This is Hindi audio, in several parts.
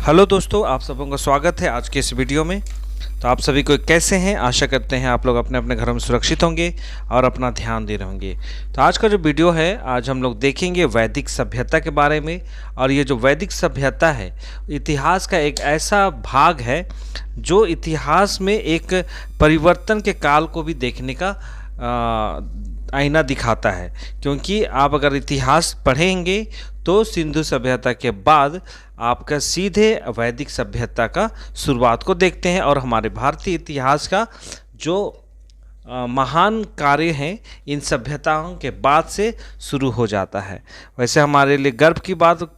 हेलो दोस्तों, आप सबों का स्वागत है आज के इस वीडियो में। तो आप सभी को कैसे हैं? आशा करते हैं आप लोग अपने अपने घरों में सुरक्षित होंगे और अपना ध्यान दे रहे होंगे। तो आज का जो वीडियो है, आज हम लोग देखेंगे वैदिक सभ्यता के बारे में। और ये जो वैदिक सभ्यता है, इतिहास का एक ऐसा भाग है जो इतिहास में एक परिवर्तन के काल को भी देखने का आईना दिखाता है। क्योंकि आप अगर इतिहास पढ़ेंगे तो सिंधु सभ्यता के बाद आपका सीधे वैदिक सभ्यता का शुरुआत को देखते हैं और हमारे भारतीय इतिहास का जो महान कार्य हैं इन सभ्यताओं के बाद से शुरू हो जाता है। वैसे हमारे लिए गर्व की बात,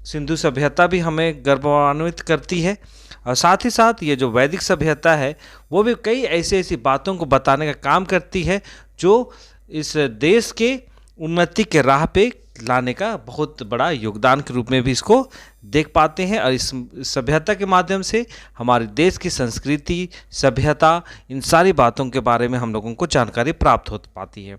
सिंधु सभ्यता भी हमें गौरवान्वित करती है। और साथ ही साथ ये जो वैदिक सभ्यता है वो भी कई ऐसी बातों को बताने का काम करती है जो इस देश के उन्नति के राह पे लाने का बहुत बड़ा योगदान के रूप में भी इसको देख पाते हैं। और इस सभ्यता के माध्यम से हमारे देश की संस्कृति, सभ्यता, इन सारी बातों के बारे में हम लोगों को जानकारी प्राप्त हो पाती है।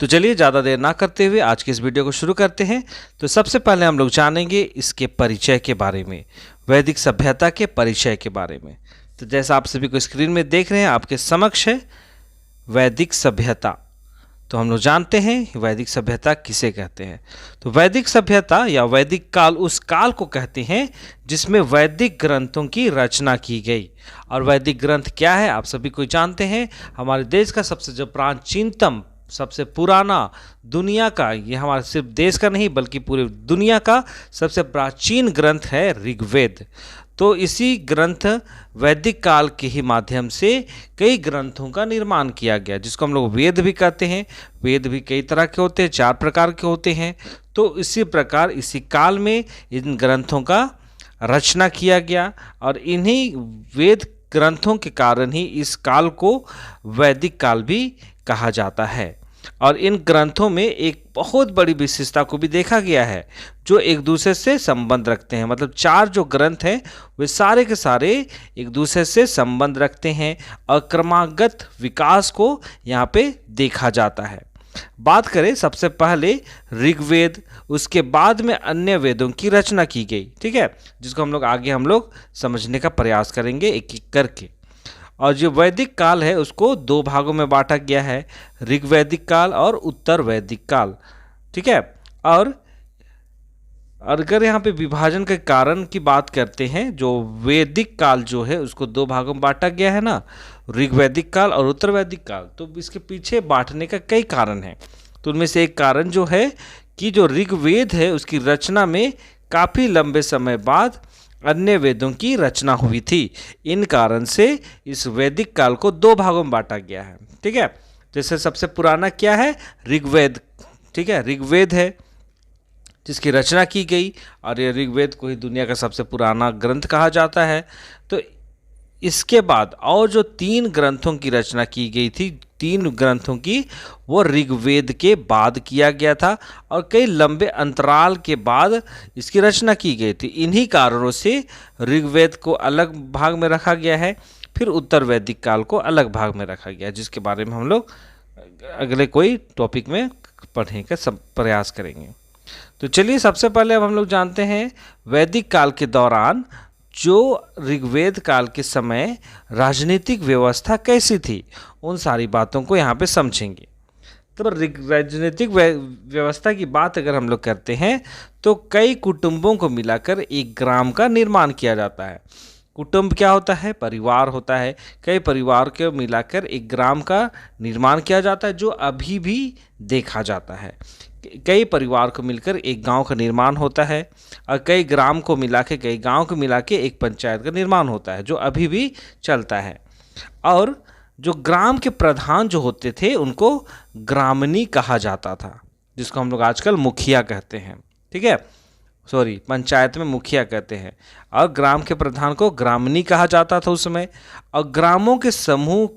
तो चलिए ज़्यादा देर ना करते हुए आज की इस वीडियो को शुरू करते हैं। तो सबसे पहले हम लोग जानेंगे इसके परिचय के बारे में, वैदिक सभ्यता के परिचय के बारे में। तो जैसा आप सभी को स्क्रीन में देख रहे हैं, आपके समक्ष है वैदिक सभ्यता। तो हम लोग जानते हैं वैदिक सभ्यता किसे कहते हैं। तो वैदिक सभ्यता या वैदिक काल उस काल को कहते हैं जिसमें वैदिक ग्रंथों की रचना की गई। और वैदिक ग्रंथ क्या है आप सभी को जानते हैं। हमारे देश का सबसे जो प्राचीनतम, सबसे पुराना, दुनिया का, ये हमारे सिर्फ देश का नहीं बल्कि पूरे दुनिया का सबसे प्राचीन ग्रंथ है ऋग्वेद। तो इसी ग्रंथ वैदिक काल के ही माध्यम से कई ग्रंथों का निर्माण किया गया, जिसको हम लोग वेद भी कहते हैं। वेद भी कई तरह के होते हैं, 4 प्रकार के होते हैं। तो इसी प्रकार इसी काल में इन ग्रंथों का रचना किया गया और इन्हीं वेद ग्रंथों के कारण ही इस काल को वैदिक काल भी कहा जाता है। और इन ग्रंथों में एक बहुत बड़ी विशेषता को भी देखा गया है जो एक दूसरे से संबंध रखते हैं। मतलब 4 जो ग्रंथ हैं वे सारे के सारे एक दूसरे से संबंध रखते हैं और क्रमागत विकास को यहाँ पे देखा जाता है। बात करें सबसे पहले ऋग्वेद, उसके बाद में अन्य वेदों की रचना की गई, ठीक है, जिसको हम लोग समझने का प्रयास करेंगे एक एक करके। और जो वैदिक काल है उसको 2 भागों में बांटा गया है, ऋग्वैदिक काल और उत्तर वैदिक काल, ठीक है। और अगर यहाँ पे विभाजन के कारण की बात करते हैं, जो वैदिक काल जो है उसको 2 भागों में बांटा गया है ना, ऋग्वैदिक काल और उत्तर वैदिक काल। तो इसके पीछे बांटने का कई कारण हैं। तो उनमें से एक कारण जो है कि जो ऋग्वेद है उसकी रचना में काफ़ी लंबे समय बाद अन्य वेदों की रचना हुई थी। इन कारण से इस वैदिक काल को 2 भागों में बांटा गया है, ठीक है। जैसे सबसे पुराना क्या है, ऋग्वेद, ठीक है, ऋग्वेद है जिसकी रचना की गई और ये ऋग्वेद को ही दुनिया का सबसे पुराना ग्रंथ कहा जाता है। तो इसके बाद और जो 3 ग्रंथों की रचना की गई थी, 3 ग्रंथों की, वो ऋग्वेद के बाद किया गया था और कई लंबे अंतराल के बाद इसकी रचना की गई थी। इन्हीं कारणों से ऋग्वेद को अलग भाग में रखा गया है, फिर उत्तर वैदिक काल को अलग भाग में रखा गया, जिसके बारे में हम लोग अगले कोई टॉपिक में पढ़ने का प्रयास करेंगे। तो चलिए सबसे पहले अब हम लोग जानते हैं वैदिक काल के दौरान जो ऋग्वेद काल के समय राजनीतिक व्यवस्था कैसी थी, उन सारी बातों को यहाँ पे समझेंगे। तो राजनीतिक व्यवस्था की बात अगर हम लोग करते हैं तो कई कुटुंबों को मिलाकर एक ग्राम का निर्माण किया जाता है। कुटुंब क्या होता है, परिवार होता है। कई परिवार को मिलाकर एक ग्राम का निर्माण किया जाता है जो अभी भी देखा जाता है। कई परिवार को मिलकर एक गांव का निर्माण होता है और कई ग्राम को मिला के, कई गांव को मिला के एक पंचायत का निर्माण होता है जो अभी भी चलता है। और जो ग्राम के प्रधान जो होते थे उनको ग्रामनी कहा जाता था, जिसको हम लोग आजकल मुखिया कहते हैं, ठीक है, सॉरी, पंचायत में मुखिया कहते हैं। और ग्राम के प्रधान को ग्रामनी कहा जाता था उस समय। और ग्रामों के समूह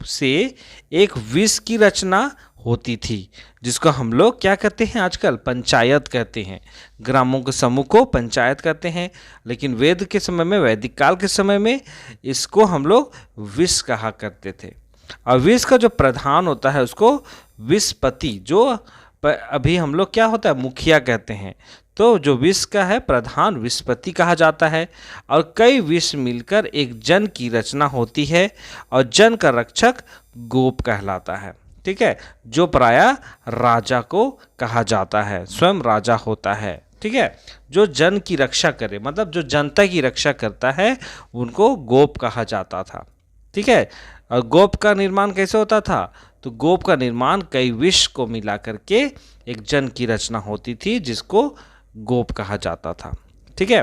से एक विष की रचना होती थी, जिसको हम लोग क्या कहते हैं आजकल, पंचायत कहते हैं। ग्रामों के समूह को पंचायत कहते हैं, लेकिन वेद के समय में, वैदिक काल के समय में इसको हम लोग विष कहा करते थे। और विष का जो प्रधान होता है उसको विषपति, जो अभी हम लोग क्या होता है, मुखिया कहते हैं। तो जो विश्व का है प्रधान विश्वपति कहा जाता है, और कई विश्व मिलकर एक जन की रचना होती है, और जन का रक्षक गोप कहलाता है। ठीक है, जो प्रायः राजा को कहा जाता है, स्वयं राजा होता है। ठीक है, जो जन की रक्षा करे, मतलब जो जनता की रक्षा करता है, उनको गोप कहा जाता था। ठीक है, और गोप का निर्माण कैसे होता था? तो गोप का निर्माण कई विश्व को मिला करके एक जन की रचना होती थी, जिसको गोप कहा जाता था। ठीक है,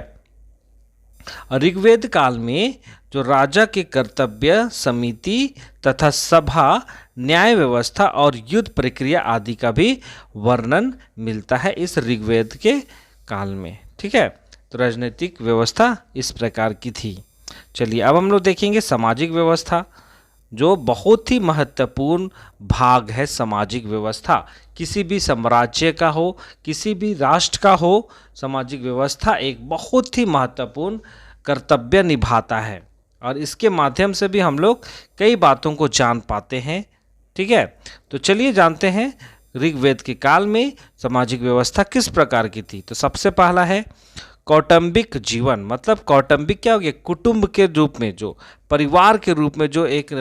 और ऋग्वेद काल में जो राजा के कर्तव्य, समिति तथा सभा, न्याय व्यवस्था और युद्ध प्रक्रिया आदि का भी वर्णन मिलता है इस ऋग्वेद के काल में। ठीक है, तो राजनीतिक व्यवस्था इस प्रकार की थी। चलिए अब हम लोग देखेंगे सामाजिक व्यवस्था, जो बहुत ही महत्वपूर्ण भाग है। सामाजिक व्यवस्था किसी भी साम्राज्य का हो, किसी भी राष्ट्र का हो, सामाजिक व्यवस्था एक बहुत ही महत्वपूर्ण कर्तव्य निभाता है, और इसके माध्यम से भी हम लोग कई बातों को जान पाते हैं। ठीक है, तो चलिए जानते हैं ऋग्वेद के काल में सामाजिक व्यवस्था किस प्रकार की थी। तो सबसे पहला है कौटुंबिक जीवन। मतलब कौटुंबिक क्या हो गया? कुटुंब के रूप में, जो परिवार के रूप में जो एक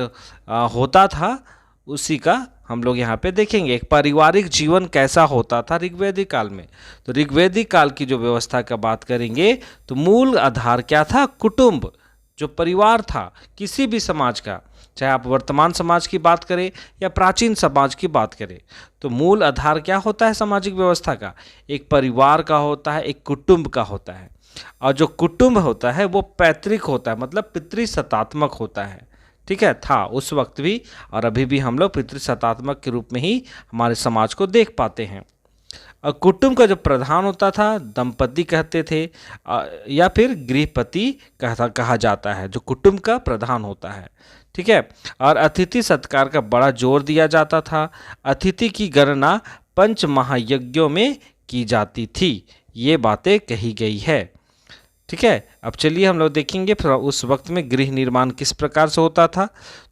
होता था, उसी का हम लोग यहाँ पे देखेंगे। एक पारिवारिक जीवन कैसा होता था ऋग्वेदिक काल में। तो ऋग्वेदिक काल की जो व्यवस्था का बात करेंगे तो मूल आधार क्या था? कुटुंब, जो परिवार था किसी भी समाज का, चाहे आप वर्तमान समाज की बात करें या प्राचीन समाज की बात करें, तो मूल आधार क्या होता है सामाजिक व्यवस्था का? एक परिवार का होता है, एक कुटुंब का होता है। और जो कुटुंब होता है वो पैतृक होता है, मतलब पितृसत्तात्मक होता है। ठीक है, था उस वक्त भी, और अभी भी हम लोग पितृसत्तात्मक के रूप में ही हमारे समाज को देख पाते हैं। और कुटुंब का जो प्रधान होता था दंपति कहते थे, या फिर गृहपति कहा जाता है, जो कुटुंब का प्रधान होता है। ठीक है, और अतिथि सत्कार का बड़ा जोर दिया जाता था। अतिथि की गणना पंच महायज्ञों में की जाती थी, ये बातें कही गई है। ठीक है, अब चलिए हम लोग देखेंगे फिर उस वक्त में गृह निर्माण किस प्रकार से होता था।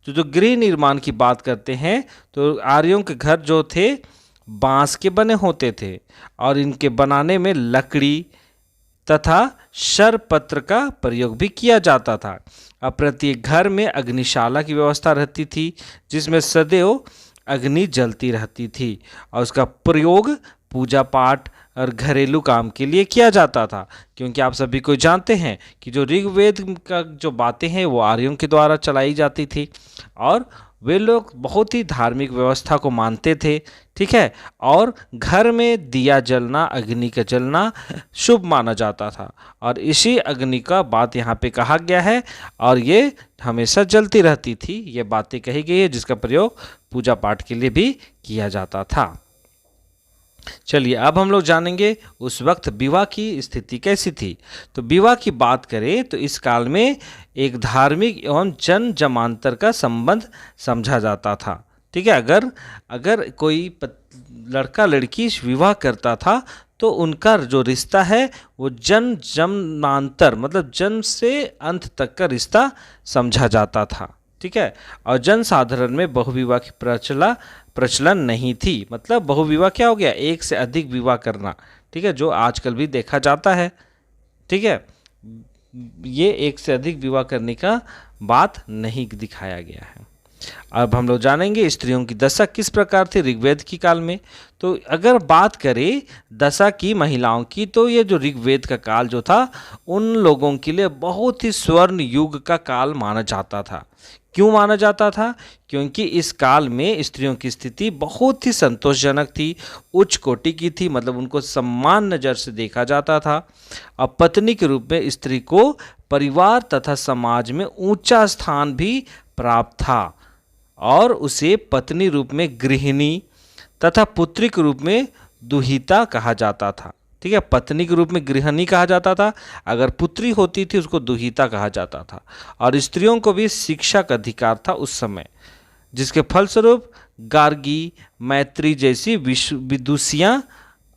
तो जो गृह निर्माण की बात करते हैं तो आर्यों के घर जो थे बांस के बने होते थे, और इनके बनाने में लकड़ी तथा शरपत्र का प्रयोग भी किया जाता था। अब प्रत्येक घर में अग्निशाला की व्यवस्था रहती थी, जिसमें सदैव अग्नि जलती रहती थी, और उसका प्रयोग पूजा पाठ और घरेलू काम के लिए किया जाता था। क्योंकि आप सभी को जानते हैं कि जो ऋग्वेद का जो बातें हैं वो आर्यों के द्वारा चलाई जाती थी, और वे लोग बहुत ही धार्मिक व्यवस्था को मानते थे। ठीक है, और घर में दिया जलना, अग्नि का जलना शुभ माना जाता था, और इसी अग्नि का बात यहाँ पे कहा गया है, और ये हमेशा जलती रहती थी, ये बातें कही गई है, जिसका प्रयोग पूजा पाठ के लिए भी किया जाता था। चलिए अब हम लोग जानेंगे उस वक्त विवाह की स्थिति कैसी थी। तो विवाह की बात करें तो इस काल में एक धार्मिक एवं जन जमांतर का संबंध समझा जाता था। ठीक है, अगर कोई लड़का लड़की विवाह करता था तो उनका जो रिश्ता है वो जन जमांतर, मतलब जन्म से अंत तक का रिश्ता समझा जाता था। ठीक है, और जनसाधारण में बहुविवाह की प्रचलन नहीं थी। मतलब बहुविवाह क्या हो गया? एक से अधिक विवाह करना। ठीक है, जो आजकल भी देखा जाता है। ठीक है, ये एक से अधिक विवाह करने का बात नहीं दिखाया गया है। अब हम लोग जानेंगे स्त्रियों की दशा किस प्रकार थी ऋग्वेद की काल में। तो अगर बात करें दशा की, महिलाओं की, तो ये जो ऋग्वेद का काल जो था उन लोगों के लिए बहुत ही स्वर्ण युग का काल माना जाता था। क्यों माना जाता था? क्योंकि इस काल में स्त्रियों की स्थिति बहुत ही संतोषजनक थी, उच्च कोटि की थी, मतलब उनको सम्मान नज़र से देखा जाता था। अब पत्नी के रूप में स्त्री को परिवार तथा समाज में ऊंचा स्थान भी प्राप्त था, और उसे पत्नी रूप में गृहिणी तथा पुत्री के रूप में दुहिता कहा जाता था। ठीक है, पत्नी के रूप में गृहिणी कहा जाता था, अगर पुत्री होती थी उसको दुहिता कहा जाता था। और स्त्रियों को भी शिक्षा का अधिकार था उस समय, जिसके फलस्वरूप गार्गी, मैत्री जैसी विदुषियाँ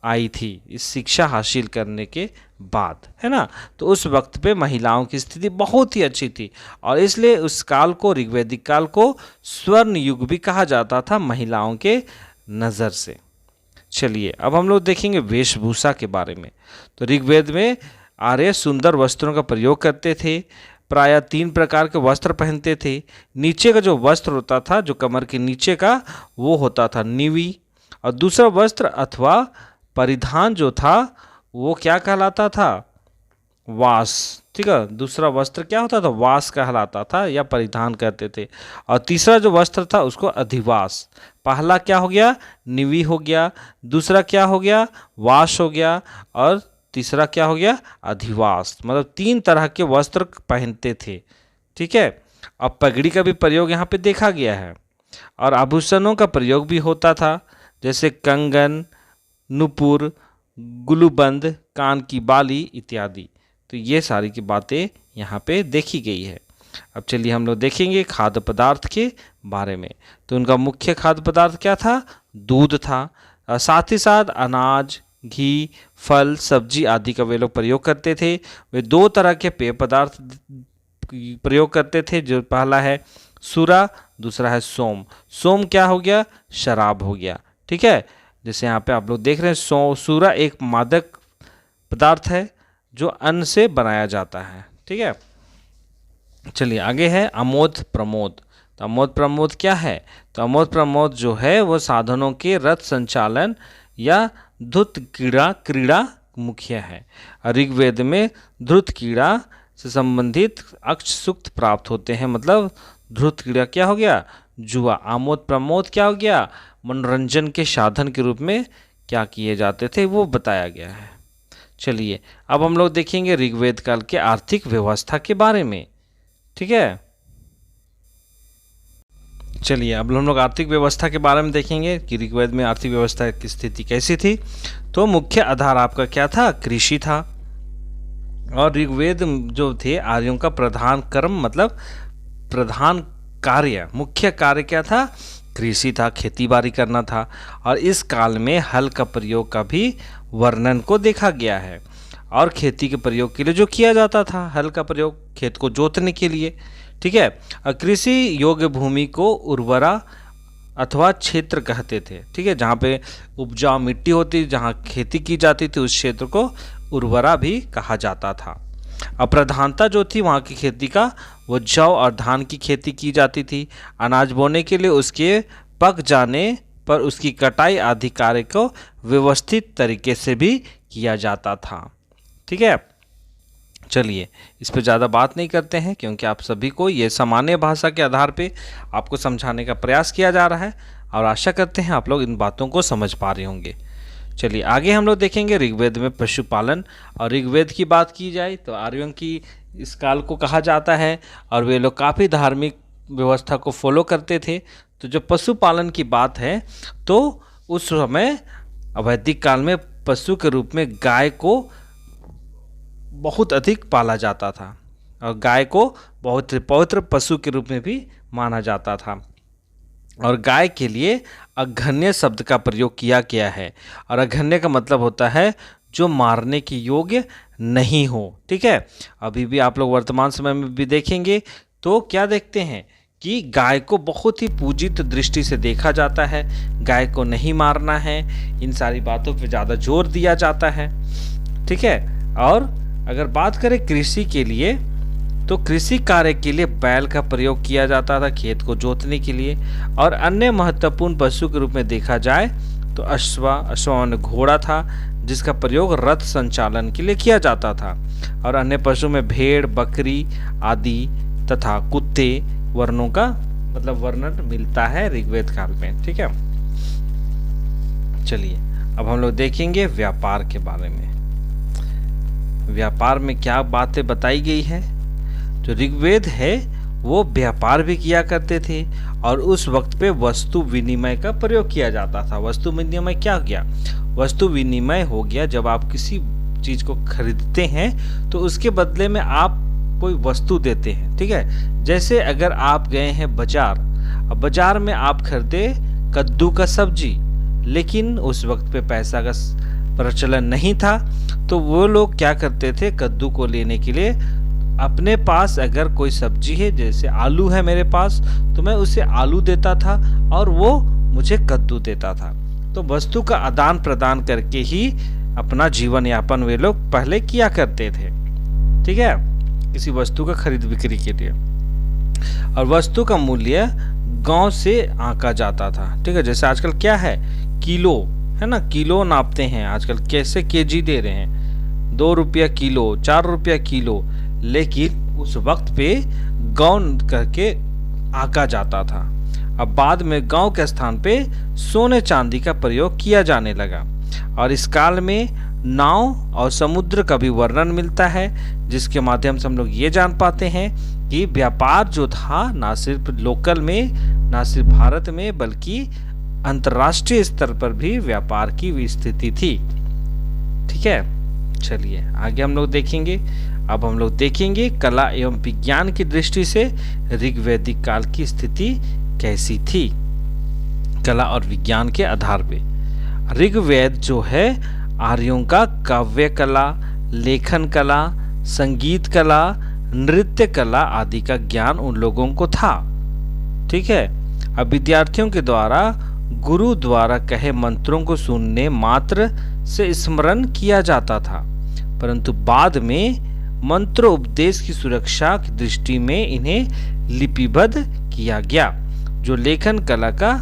आई थी इस शिक्षा हासिल करने के बाद, है ना। तो उस वक्त पे महिलाओं की स्थिति बहुत ही अच्छी थी, और इसलिए उस काल को, ऋग्वैदिक काल को, स्वर्ण युग भी कहा जाता था महिलाओं के नज़र से। चलिए अब हम लोग देखेंगे वेशभूषा के बारे में। तो ऋग्वेद में आर्य सुंदर वस्त्रों का प्रयोग करते थे। प्रायः 3 प्रकार के वस्त्र पहनते थे। नीचे का जो वस्त्र होता था, जो कमर के नीचे का, वो होता था निवि, और दूसरा वस्त्र अथवा परिधान जो था वो क्या कहलाता था, वास। ठीक है, दूसरा वस्त्र क्या होता था, वास कहलाता था या परिधान करते थे। और तीसरा जो वस्त्र था उसको अधिवास। पहला क्या हो गया, निवि हो गया, दूसरा क्या हो गया, वास हो गया, और तीसरा क्या हो गया, अधिवास। मतलब 3 तरह के वस्त्र पहनते थे। ठीक है, अब पगड़ी का भी प्रयोग यहाँ पे देखा गया है, और आभूषणों का प्रयोग भी होता था, जैसे कंगन, नुपुर, गुलूबंद, कान की बाली इत्यादि। तो ये सारी की बातें यहाँ पे देखी गई है। अब चलिए हम लोग देखेंगे खाद्य पदार्थ के बारे में। तो उनका मुख्य खाद्य पदार्थ क्या था, दूध था। साथ ही साथ अनाज, घी, फल, सब्जी आदि का वे लोग प्रयोग करते थे। वे 2 तरह के पेय पदार्थ प्रयोग करते थे, जो पहला है सुरा, दूसरा है सोम। सोम क्या हो गया, शराब हो गया। ठीक है, जैसे यहाँ पे आप लोग देख रहे हैं, सुरा एक मादक पदार्थ है जो अन्न से बनाया जाता है। ठीक है, चलिए आगे है अमोद प्रमोद। तो अमोद प्रमोद क्या है, तो अमोद प्रमोद जो है वो साधनों के रथ संचालन या धुत क्रीड़ा मुख्य है। ऋग्वेद में ध्रुत क्रीड़ा से संबंधित अक्ष सूक्त प्राप्त होते हैं। मतलब ध्रुत क्रीड़ा क्या हो गया, जुआ। आमोद प्रमोद क्या हो गया, मनोरंजन के साधन के रूप में क्या किए जाते थे वो बताया गया है। चलिए अब हम लोग देखेंगे ऋग्वेद काल के आर्थिक व्यवस्था के बारे में। ठीक है, चलिए अब हम लोग आर्थिक व्यवस्था के बारे में देखेंगे कि ऋग्वेद में आर्थिक व्यवस्था की स्थिति कैसी थी। तो मुख्य आधार आपका क्या था, कृषि था। और ऋग्वेद जो थे आर्यों का प्रधान कर्म, मतलब प्रधान कार्य, मुख्य कार्य क्या था, कृषि था, खेती बाड़ी करना था। और इस काल में हल का प्रयोग का भी वर्णन को देखा गया है। और खेती के प्रयोग के लिए जो किया जाता था, हल का प्रयोग खेत को जोतने के लिए। ठीक है, कृषि योग्य भूमि को उर्वरा अथवा क्षेत्र कहते थे। ठीक है, जहाँ पे उपजाऊ मिट्टी होती, जहाँ खेती की जाती थी, उस क्षेत्र को उर्वरा भी कहा जाता था। अप्रधानता जो थी वहाँ की खेती का, वो जौ और धान की खेती की जाती थी। अनाज बोने के लिए उसके पक जाने पर उसकी कटाई आदि कार्य को व्यवस्थित तरीके से भी किया जाता था। ठीक है, चलिए इस पर ज़्यादा बात नहीं करते हैं, क्योंकि आप सभी को ये सामान्य भाषा के आधार पे आपको समझाने का प्रयास किया जा रहा है, और आशा करते हैं आप लोग इन बातों को समझ पा रहे होंगे। चलिए आगे हम लोग देखेंगे ऋग्वेद में पशुपालन। और ऋग्वेद की बात की जाए तो आर्यों की इस काल को कहा जाता है, और वे लोग काफ़ी धार्मिक व्यवस्था को फॉलो करते थे। तो जो पशुपालन की बात है, तो उस समय वैदिक काल में पशु के रूप में गाय को बहुत अधिक पाला जाता था, और गाय को बहुत पवित्र पशु के रूप में भी माना जाता था। और गाय के लिए अघन्य शब्द का प्रयोग किया गया है। और अघन्य का मतलब होता है जो मारने के योग्य नहीं हो। ठीक है, अभी भी आप लोग वर्तमान समय में भी देखेंगे तो क्या देखते हैं कि गाय को बहुत ही पूजित दृष्टि से देखा जाता है। गाय को नहीं मारना है, इन सारी बातों पे ज़्यादा जोर दिया जाता है। ठीक है, और अगर बात करें कृषि के लिए, तो कृषि कार्य के लिए बैल का प्रयोग किया जाता था, खेत को जोतने के लिए। और अन्य महत्वपूर्ण पशु के रूप में देखा जाए तो अश्व घोड़ा था, जिसका प्रयोग रथ संचालन के लिए किया जाता था। और अन्य पशु में भेड़, बकरी आदि तथा कुत्ते वर्णों का मतलब वर्णन मिलता है ऋग्वेद काल में। ठीक है, चलिए अब हम लोग देखेंगे व्यापार के बारे में। व्यापार में क्या बातें बताई गई है। जो ऋग्वेद है वो व्यापार भी किया करते थे, और उस वक्त पे वस्तु विनिमय का प्रयोग किया जाता था। वस्तु विनिमय क्या हो गया, वस्तु विनिमय हो गया जब आप किसी चीज को खरीदते हैं तो उसके बदले में आप कोई वस्तु देते हैं। ठीक है, जैसे अगर आप गए हैं बाजार, अब बाजार में आप खरीदे कद्दू का सब्जी, लेकिन उस वक्त पे पैसा का प्रचलन नहीं था, तो वो लोग क्या करते थे, कद्दू को लेने के लिए अपने पास अगर कोई सब्जी है, जैसे आलू है मेरे पास, तो मैं उसे आलू देता था और वो मुझे कद्दू देता था। तो वस्तु का आदान प्रदान करके ही अपना जीवन यापन वे लोग पहले किया करते थे। ठीक है, किसी वस्तु का खरीद बिक्री के लिए। और वस्तु का मूल्य गांव से आंका जाता था। ठीक है, जैसे आजकल क्या है, किलो है ना, किलो नापते हैं आजकल, कैसे केजी दे रहे हैं, 2 रुपया किलो, 4 रुपया किलो, लेकिन उस वक्त पे गांव करके आंका जाता था। अब बाद में गांव के स्थान पे सोने चांदी का प्रयोग किया जाने लगा। और इस काल में नाव और समुद्र का भी वर्णन मिलता है, जिसके माध्यम से हम लोग ये जान पाते हैं कि व्यापार जो था ना सिर्फ लोकल में, ना सिर्फ भारत में, बल्कि अंतर्राष्ट्रीय स्तर पर भी व्यापार की स्थिति थी। ठीक है, चलिए आगे हम लोग देखेंगे। अब हम लोग देखेंगे कला एवं विज्ञान की दृष्टि से ऋग्वैदिक काल की स्थिति कैसी थी, कला और विज्ञान के आधार पे। ऋग्वेद जो है आर्यों का काव्य कला, लेखन कला, संगीत कला, नृत्य कला आदि का ज्ञान उन लोगों को था। ठीक है, अब विद्यार्थियों के द्वारा गुरु द्वारा कहे मंत्रों को सुनने मात्र से स्मरण किया जाता था, परंतु बाद में मंत्र उपदेश की सुरक्षा की दृष्टि में इन्हें लिपिबद्ध किया गया, जो लेखन कला का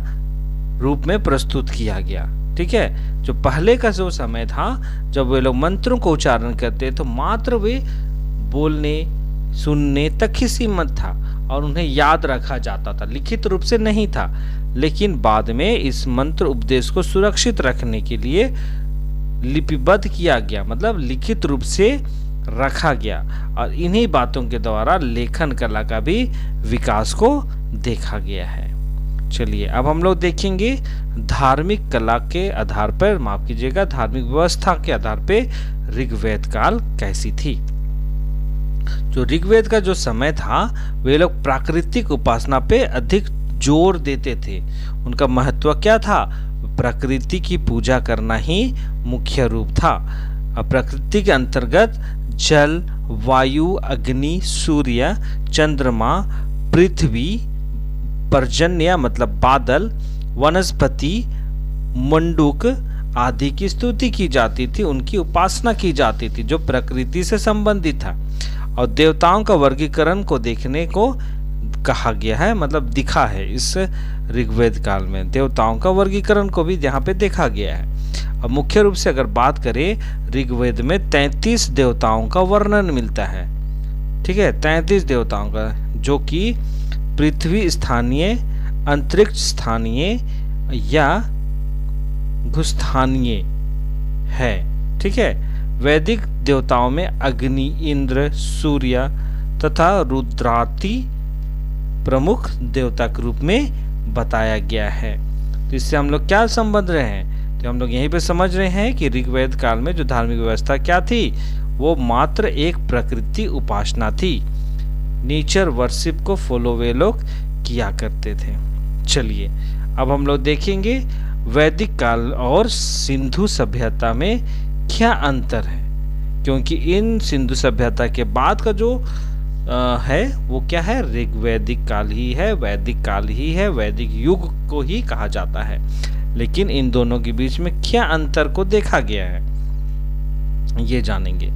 रूप में प्रस्तुत किया गया। ठीक है, जो पहले का जो समय था जब वे लोग मंत्रों को उच्चारण करते तो मात्र वे बोलने सुनने तक ही सीमित था और उन्हें याद रखा जाता था, लिखित रूप से नहीं था। लेकिन बाद में इस मंत्र उपदेश को सुरक्षित रखने के लिए लिपिबद्ध किया गया, मतलब लिखित रूप से रखा गया, और इन्हीं बातों के द्वारा लेखन कला का भी विकास को देखा गया है। चलिए अब हम लोग देखेंगे धार्मिक कला के आधार पर, माफ कीजिएगा, धार्मिक व्यवस्था के आधार पर ऋग्वेद काल कैसी थी। जो ऋग्वेद का जो समय था वे लोग प्राकृतिक उपासना पे अधिक जोर देते थे। उनका महत्व क्या था, प्रकृति की पूजा करना ही मुख्य रूप था। प्रकृति के अंतर्गत जल, वायु, अग्नि, सूर्य, चंद्रमा, पृथ्वी, पर्जन्य मतलब बादल, वनस्पति, मंडूक आदि की स्तुति की जाती थी, उनकी उपासना की जाती थी जो प्रकृति से संबंधित था। और देवताओं का वर्गीकरण को देखने को कहा गया है, मतलब दिखा है इस ऋग्वेद काल में, देवताओं का वर्गीकरण को भी यहाँ पे देखा गया है। अब मुख्य रूप से अगर बात करें ऋग्वेद में 33 देवताओं का वर्णन मिलता है। ठीक है, 33 देवताओं का, जो कि पृथ्वी स्थानीय, अंतरिक्ष स्थानीय या भूस्थानीय है। ठीक है, वैदिक देवताओं में अग्नि, इंद्र, सूर्य तथा रुद्राति प्रमुख देवता के रूप में बताया गया है। तो इससे हम लोग क्या समझ रहे हैं, तो हम लोग यहीं पे समझ रहे हैं कि ऋग्वेद काल में जो धार्मिक व्यवस्था क्या थी, वो मात्र एक प्रकृति उपासना थी। नेचर वर्शिप को फॉलो वे लोग किया करते थे। चलिए अब हम लोग देखेंगे वैदिक काल और सिंधु सभ्यता में क्या अंतर है, क्योंकि इन सिंधु सभ्यता के बाद का जो है वो क्या है, ऋग्वैदिक काल ही है, वैदिक काल ही है, वैदिक युग को ही कहा जाता है। लेकिन इन दोनों के बीच में क्या अंतर को देखा गया है ये जानेंगे।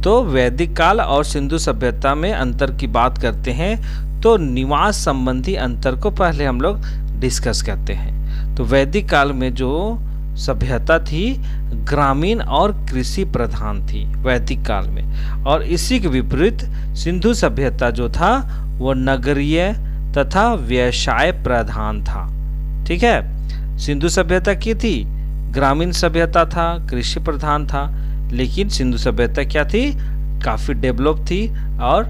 तो वैदिक काल और सिंधु सभ्यता में अंतर की बात करते हैं तो निवास संबंधी अंतर को पहले हम लोग डिस्कस करते हैं। तो वैदिक काल में जो सभ्यता थी ग्रामीण और कृषि प्रधान थी वैदिक काल में, और इसी के विपरीत सिंधु सभ्यता जो था वो नगरीय तथा व्यवसाय प्रधान था। ठीक है, सिंधु सभ्यता की थी, ग्रामीण सभ्यता था, कृषि प्रधान था, लेकिन सिंधु सभ्यता क्या थी, काफी डेवलप थी और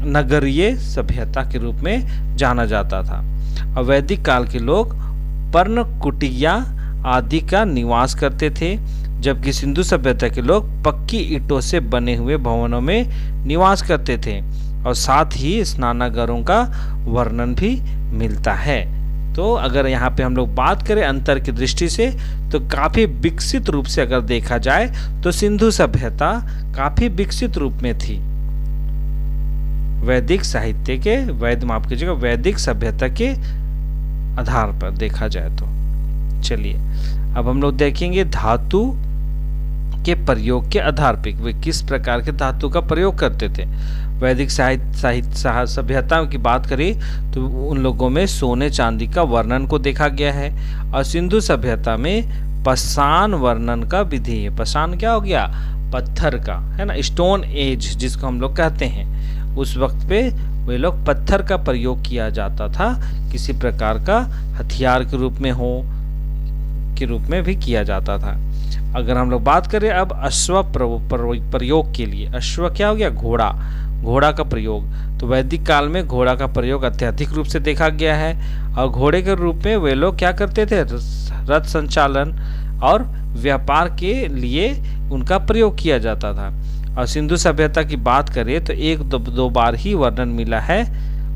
नगरीय सभ्यता के रूप में जाना जाता था। और वैदिक काल के लोग पर्णकुटिया आदि का निवास करते थे, जबकि सिंधु सभ्यता के लोग पक्की ईंटों से बने हुए भवनों में निवास करते थे, और साथ ही स्नानागारों का वर्णन भी मिलता है। तो अगर यहाँ पे हम लोग बात करें अंतर की दृष्टि से, तो काफी विकसित रूप से अगर देखा जाए तो सिंधु सभ्यता काफी विकसित रूप में थी वैदिक साहित्य के, माफ कीजिएगा, वैदिक सभ्यता के आधार पर देखा जाए तो। चलिए अब हम लोग देखेंगे धातु के प्रयोग के आधार पर वे किस प्रकार के धातु का प्रयोग करते थे। वैदिक साहित्य सभ्यता की बात करें तो उन लोगों में सोने चांदी का वर्णन को देखा गया है, और सिंधु सभ्यता में पाषाण वर्णन का विधि है। पाषाण क्या हो गया, पत्थर का, है ना, स्टोन एज जिसको हम लोग कहते हैं। उस वक्त पे वे लोग पत्थर का प्रयोग किया जाता था, किसी प्रकार का हथियार के रूप में हो के रूप में भी किया जाता था। अगर हम लोग बात करें अब अश्व प्रयोग के लिए, अश्व क्या हो गया, घोड़ा का प्रयोग, तो वैदिक काल में घोड़ा का प्रयोग अत्यधिक रूप से देखा गया है, और घोड़े के रूप में वे लोग क्या करते थे, रथ संचालन और व्यापार के लिए उनका प्रयोग किया जाता था। और सिंधु सभ्यता की बात करें तो एक दो बार ही वर्णन मिला है,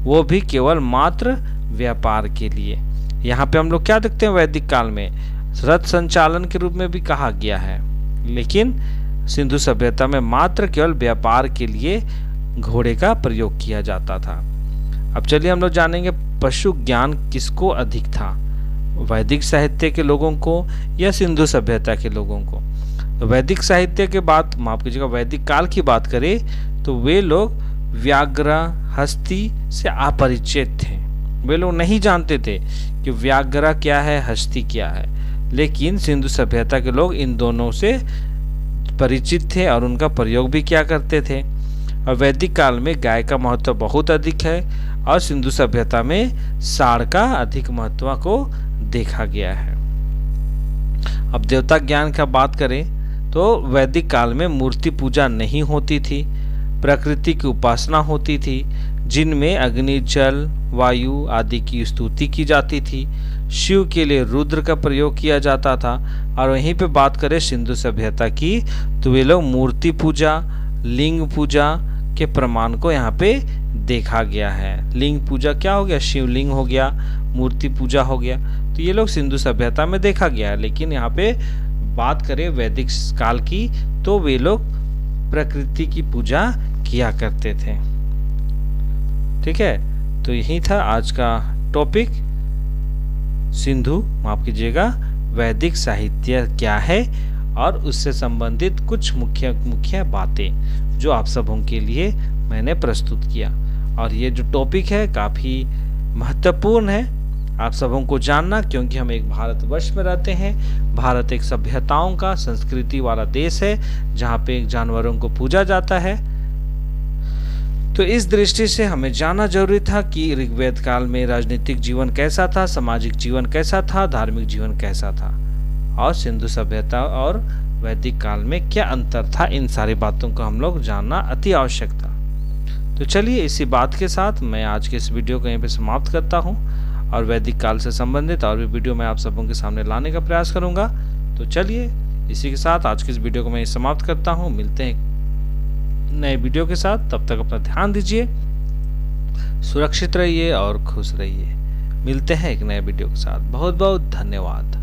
वो भी केवल मात्र व्यापार के लिए। यहाँ पे हम लोग क्या देखते हैं, वैदिक काल में रथ संचालन के रूप में भी कहा गया है, लेकिन सिंधु सभ्यता में मात्र केवल व्यापार के लिए घोड़े का प्रयोग किया जाता था। अब चलिए हम लोग जानेंगे पशु ज्ञान किसको अधिक था, वैदिक साहित्य के लोगों को या सिंधु सभ्यता के लोगों को। तो वैदिक साहित्य के बाद, माफ कीजिएगा, वैदिक काल की बात करें तो वे लोग व्याघ्र हस्ती से अपरिचित थे। वे लोग नहीं जानते थे कि व्याघ्र क्या है, हस्ती क्या है, लेकिन सिंधु सभ्यता के लोग इन दोनों से परिचित थे और उनका प्रयोग भी क्या करते थे। और वैदिक काल में गाय का महत्व बहुत अधिक है, और सिंधु सभ्यता में सांड का अधिक महत्व को देखा गया है। अब देवता ज्ञान का बात करें तो वैदिक काल में मूर्ति पूजा नहीं होती थी, प्रकृति की उपासना होती थी, जिनमें अग्नि, जल, वायु आदि की स्तुति की जाती थी। शिव के लिए रुद्र का प्रयोग किया जाता था। और वहीं पे बात करें सिंधु सभ्यता की तो वे लोग मूर्ति पूजा, लिंग पूजा के प्रमाण को यहाँ पे देखा गया है। लिंग पूजा क्या हो गया, शिवलिंग हो गया, मूर्ति पूजा हो गया, तो ये लोग सिंधु सभ्यता में देखा गया है। लेकिन यहाँ पे बात करें वैदिक काल की तो वे लोग प्रकृति की पूजा किया करते थे। ठीक है, तो यही था आज का टॉपिक, सिंधु, माफ कीजिएगा, वैदिक साहित्य क्या है और उससे संबंधित कुछ मुख्य बातें जो आप सबों के लिए मैंने प्रस्तुत किया। और ये जो टॉपिक है काफ़ी महत्वपूर्ण है आप सबों को जानना, क्योंकि हम एक भारतवर्ष में रहते हैं। भारत एक सभ्यताओं का, संस्कृति वाला देश है जहाँ पे जानवरों को पूजा जाता है। तो इस दृष्टि से हमें जानना जरूरी था कि ऋग्वेद काल में राजनीतिक जीवन कैसा था, सामाजिक जीवन कैसा था, धार्मिक जीवन कैसा था, और सिंधु सभ्यता और वैदिक काल में क्या अंतर था। इन सारी बातों को हम लोग जानना अति आवश्यक था। तो चलिए इसी बात के साथ मैं आज के इस वीडियो को यहीं पे समाप्त करता हूँ, और वैदिक काल से संबंधित और भी वीडियो मैं आप सबों के सामने लाने का प्रयास करूँगा। तो चलिए इसी के साथ आज के इस वीडियो को मैं समाप्त करता हूँ। मिलते हैं नए वीडियो के साथ, तब तक अपना ध्यान दीजिए, सुरक्षित रहिए और खुश रहिए। मिलते हैं एक नए वीडियो के साथ। बहुत बहुत धन्यवाद।